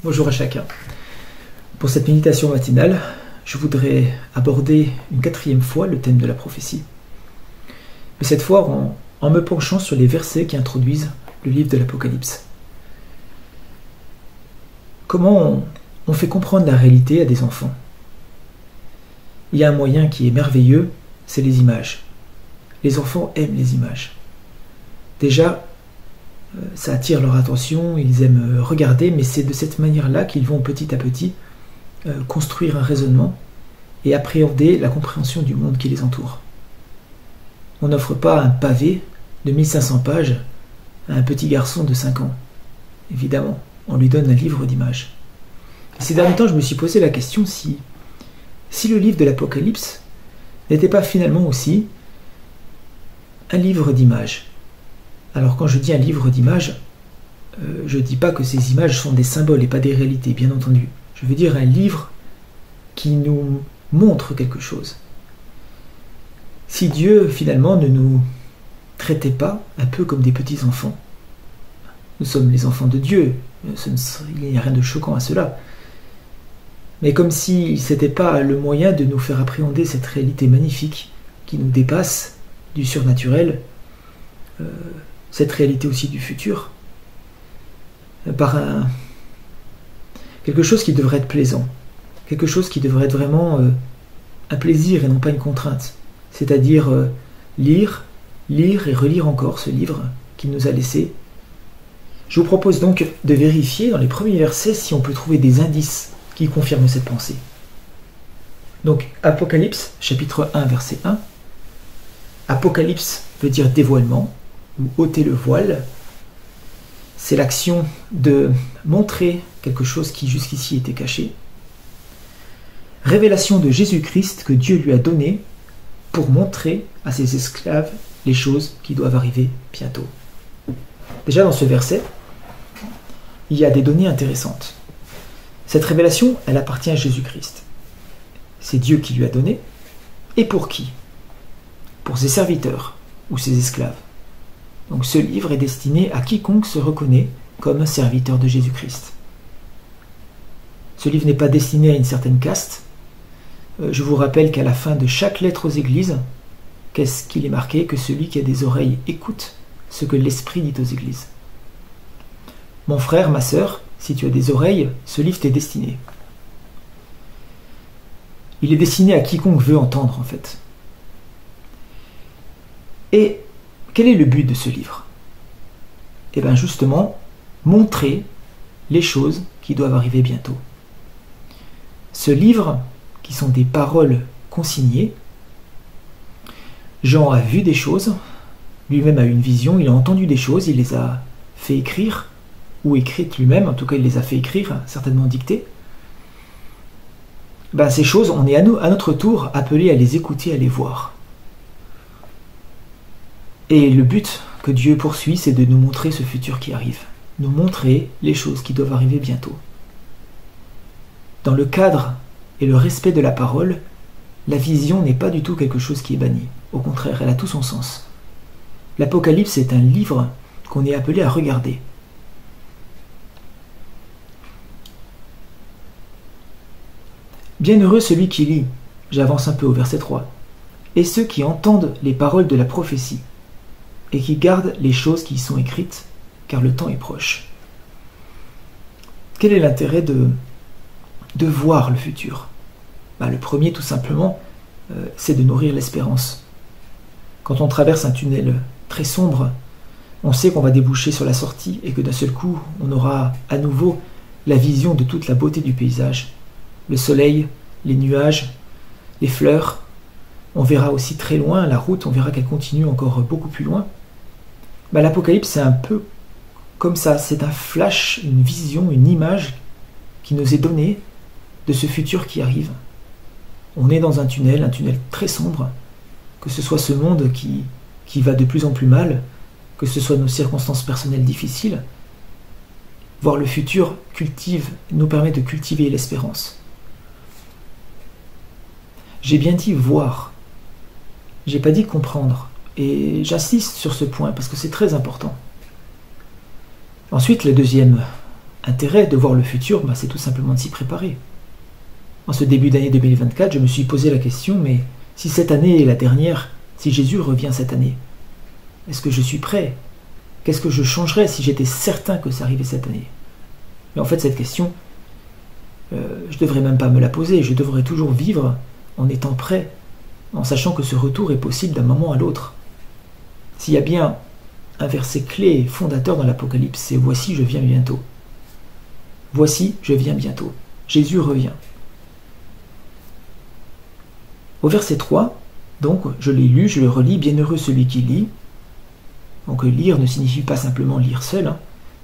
Bonjour à chacun. Pour cette méditation matinale, je voudrais aborder une quatrième fois le thème de la prophétie. Mais cette fois en me penchant sur les versets qui introduisent le livre de l'Apocalypse. Comment on fait comprendre la réalité à des enfants? Il y a un moyen qui est merveilleux, c'est les images. Les enfants aiment les images. Déjà, ça attire leur attention, ils aiment regarder, mais c'est de cette manière-là qu'ils vont petit à petit construire un raisonnement et appréhender la compréhension du monde qui les entoure. On n'offre pas un pavé de 1500 pages à un petit garçon de 5 ans. Évidemment, on lui donne un livre d'images. Ces derniers temps, je me suis posé la question si le livre de l'Apocalypse n'était pas finalement aussi un livre d'images. Alors quand je dis un livre d'images, je ne dis pas que ces images sont des symboles et pas des réalités, bien entendu. Je veux dire un livre qui nous montre quelque chose. Si Dieu finalement ne nous traitait pas un peu comme des petits enfants, nous sommes les enfants de Dieu, il n'y a rien de choquant à cela, mais comme si ce n'était pas le moyen de nous faire appréhender cette réalité magnifique qui nous dépasse du surnaturel, cette réalité aussi du futur, par quelque chose qui devrait être plaisant, quelque chose qui devrait être vraiment un plaisir et non pas une contrainte, c'est-à-dire lire et relire encore ce livre qu'il nous a laissé. Je vous propose donc de vérifier dans les premiers versets si on peut trouver des indices qui confirment cette pensée. Donc Apocalypse, chapitre 1, verset 1. Apocalypse veut dire dévoilement, ou ôter le voile. C'est l'action de montrer quelque chose qui jusqu'ici était caché. Révélation de Jésus-Christ que Dieu lui a donné pour montrer à ses esclaves les choses qui doivent arriver bientôt. Déjà dans ce verset, il y a des données intéressantes. Cette révélation, elle appartient à Jésus-Christ. C'est Dieu qui lui a donné. Et pour qui? Pour ses serviteurs ou ses esclaves. Donc ce livre est destiné à quiconque se reconnaît comme un serviteur de Jésus-Christ. Ce livre n'est pas destiné à une certaine caste. Je vous rappelle qu'à la fin de chaque lettre aux églises, qu'est-ce qu'il est marqué? Que celui qui a des oreilles écoute ce que l'Esprit dit aux églises. Mon frère, ma sœur, si tu as des oreilles, ce livre t'est destiné. Il est destiné à quiconque veut entendre, en fait. Et quel est le but de ce livre? Eh bien justement, montrer les choses qui doivent arriver bientôt. Ce livre, qui sont des paroles consignées, Jean a vu des choses, lui-même a eu une vision, il a entendu des choses, il les a fait écrire, ou écrites lui-même, en tout cas il les a fait écrire, certainement dictées. Ben, ces choses, on est à notre tour appelés à les écouter, à les voir. Et le but que Dieu poursuit, c'est de nous montrer ce futur qui arrive, nous montrer les choses qui doivent arriver bientôt. Dans le cadre et le respect de la parole, la vision n'est pas du tout quelque chose qui est banni. Au contraire, elle a tout son sens. L'Apocalypse est un livre qu'on est appelé à regarder. Bienheureux celui qui lit, j'avance un peu au verset 3, et ceux qui entendent les paroles de la prophétie, et qui gardent les choses qui y sont écrites, car le temps est proche. Quel est l'intérêt de voir le futur? Le premier, tout simplement, c'est de nourrir l'espérance. Quand on traverse un tunnel très sombre, on sait qu'on va déboucher sur la sortie et que d'un seul coup, on aura à nouveau la vision de toute la beauté du paysage. Le soleil, les nuages, les fleurs. On verra aussi très loin la route, on verra qu'elle continue encore beaucoup plus loin. L'Apocalypse, c'est un peu comme ça, c'est un flash, une vision, une image qui nous est donnée de ce futur qui arrive. On est dans un tunnel très sombre, que ce soit ce monde qui va de plus en plus mal, que ce soit nos circonstances personnelles difficiles. Voir le futur nous permet de cultiver l'espérance. J'ai bien dit voir, j'ai pas dit comprendre, et j'insiste sur ce point parce que c'est très important. Ensuite, le deuxième intérêt de voir le futur, c'est tout simplement de s'y préparer. En ce début d'année 2024, je me suis posé la question, mais si cette année est la dernière, si Jésus revient cette année, est-ce que je suis prêt? Qu'est-ce que je changerais si j'étais certain que ça arrivait cette année? Mais en fait, cette question, je ne devrais même pas me la poser. Je devrais toujours vivre en étant prêt, en sachant que ce retour est possible d'un moment à l'autre. S'il y a bien un verset clé et fondateur dans l'Apocalypse, c'est « Voici, je viens bientôt ». Voici, je viens bientôt. Jésus revient. Au verset 3, donc, je l'ai lu, je le relis, bienheureux celui qui lit. Donc lire ne signifie pas simplement lire seul,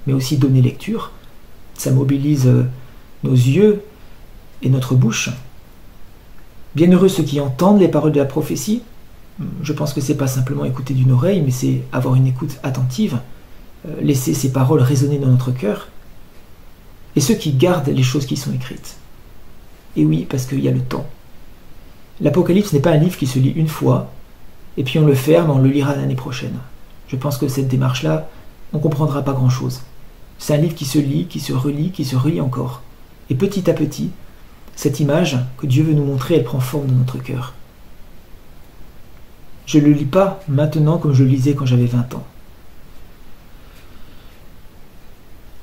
mais aussi donner lecture. Ça mobilise nos yeux et notre bouche. Bienheureux ceux qui entendent les paroles de la prophétie. Je pense que c'est pas simplement écouter d'une oreille, mais c'est avoir une écoute attentive, laisser ces paroles résonner dans notre cœur. Et ceux qui gardent les choses qui sont écrites. Et oui, parce qu'il y a le temps. L'Apocalypse n'est pas un livre qui se lit une fois, et puis on le ferme, on le lira l'année prochaine. Je pense que cette démarche-là, on ne comprendra pas grand-chose. C'est un livre qui se lit, qui se relit encore. Et petit à petit, cette image que Dieu veut nous montrer, elle prend forme dans notre cœur. Je ne le lis pas maintenant comme je le lisais quand j'avais 20 ans.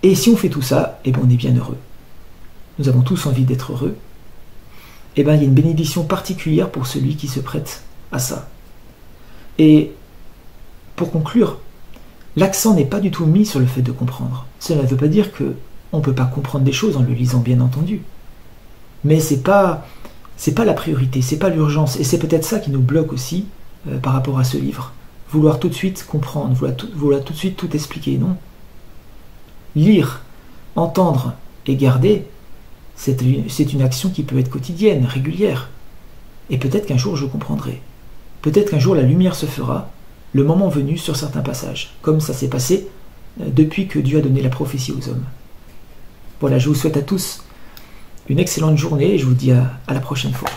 Et si on fait tout ça, on est bien heureux. Nous avons tous envie d'être heureux. Il y a une bénédiction particulière pour celui qui se prête à ça. Et pour conclure, l'accent n'est pas du tout mis sur le fait de comprendre. Cela ne veut pas dire qu'on ne peut pas comprendre des choses en le lisant, bien entendu. Mais c'est pas la priorité, c'est pas l'urgence. Et c'est peut-être ça qui nous bloque aussi par rapport à ce livre. Vouloir tout de suite comprendre, vouloir tout de suite tout expliquer, non. Lire, entendre et garder, c'est une action qui peut être quotidienne, régulière. Et peut-être qu'un jour je comprendrai. Peut-être qu'un jour la lumière se fera, le moment venu sur certains passages, comme ça s'est passé depuis que Dieu a donné la prophétie aux hommes. Voilà, je vous souhaite à tous une excellente journée et je vous dis à la prochaine fois.